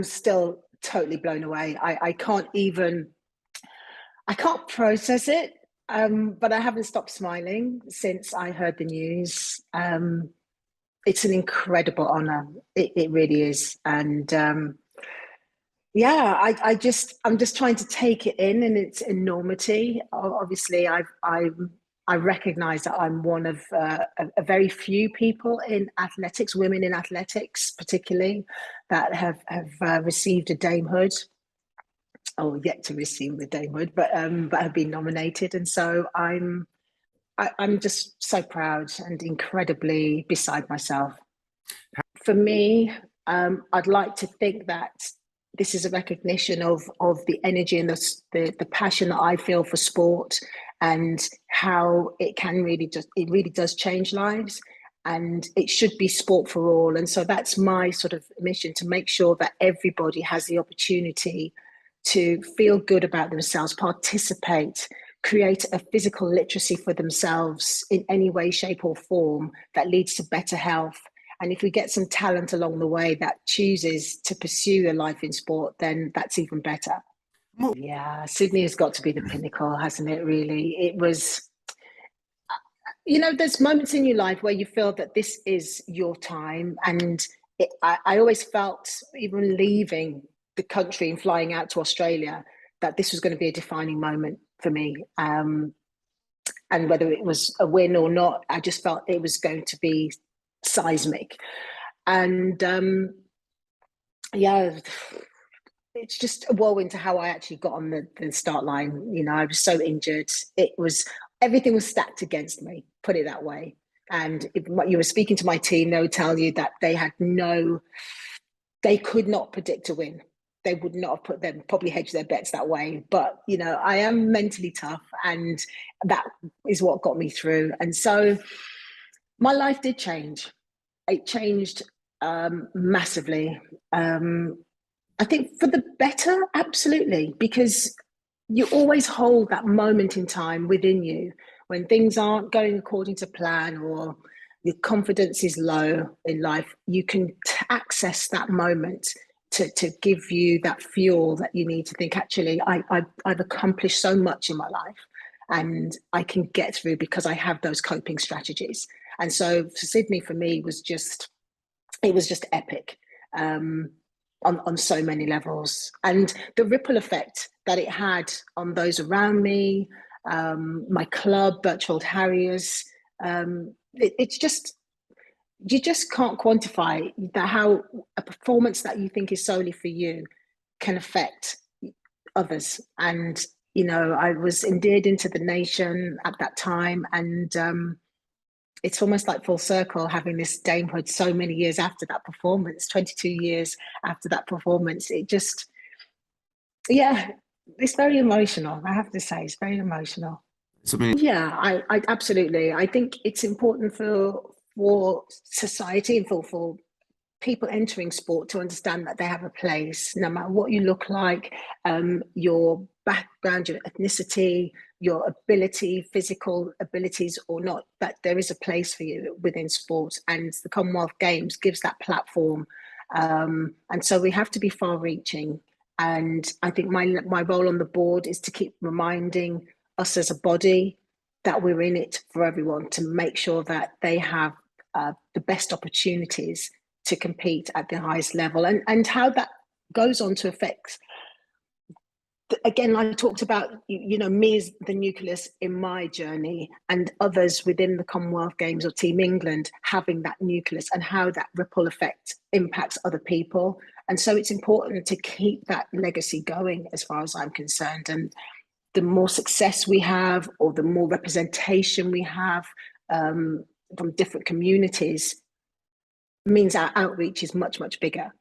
still totally blown away. I can't process it. But I haven't stopped smiling since I heard the news. It's an incredible honor. It really is. And yeah, I'm just trying to take it in its enormity. Obviously, I recognize that I'm one of a very few people in athletics, women in athletics particularly, that have received a damehood, or yet to receive the damehood, but have been nominated. And so I'm just so proud and incredibly beside myself. For me, I'd like to think that this is a recognition of the energy and the passion that I feel for sport, and how it really does change lives, and it should be sport for all. And so that's my sort of mission, to make sure that everybody has the opportunity to feel good about themselves, participate, create a physical literacy for themselves in any way, shape or form that leads to better health. And if we get some talent along the way that chooses to pursue a life in sport, then that's even better. Yeah, Sydney has got to be the pinnacle, hasn't it, really? It was, there's moments in your life where you feel that this is your time. And I always felt, even leaving the country and flying out to Australia, that this was going to be a defining moment for me. And whether it was a win or not, I just felt it was going to be seismic. And yeah, it's just a whirlwind to how I actually got on the start line. I was so injured. Everything was stacked against me, put it that way. And if you were speaking to my team, they would tell you that they could not predict a win. They would not have probably hedged their bets that way. But, I am mentally tough, and that is what got me through. And so my life did change. It changed massively. I think for the better, absolutely, because you always hold that moment in time within you when things aren't going according to plan, or your confidence is low in life. You can access that moment to give you that fuel that you need to think, actually, I've accomplished so much in my life, and I can get through because I have those coping strategies. And so for Sydney, for me, it was just epic on so many levels. And the ripple effect that it had on those around me, my club, Birchwold Harriers, it's just, you just can't quantify how a performance that you think is solely for you can affect others. And, I was endeared into the nation at that time. And it's almost like full circle, having this damehood so many years after that performance, 22 years after that performance. It just, yeah, it's very emotional. I have to say, it's very emotional. Yeah, I absolutely. I think it's important for society and for people entering sport to understand that they have a place, no matter what you look like, your background, your ethnicity, your ability, physical abilities or not, that there is a place for you within sport. And the Commonwealth Games gives that platform. And so we have to be far reaching. And I think my role on the board is to keep reminding us as a body that we're in it for everyone, to make sure that they have the best opportunities to compete at the highest level, and how that goes on to affect, again, I talked about, me as the nucleus in my journey, and others within the Commonwealth Games or Team England having that nucleus, and how that ripple effect impacts other people. And so it's important to keep that legacy going, as far as I'm concerned. And the more success we have, or the more representation we have from different communities, means our outreach is much, much bigger.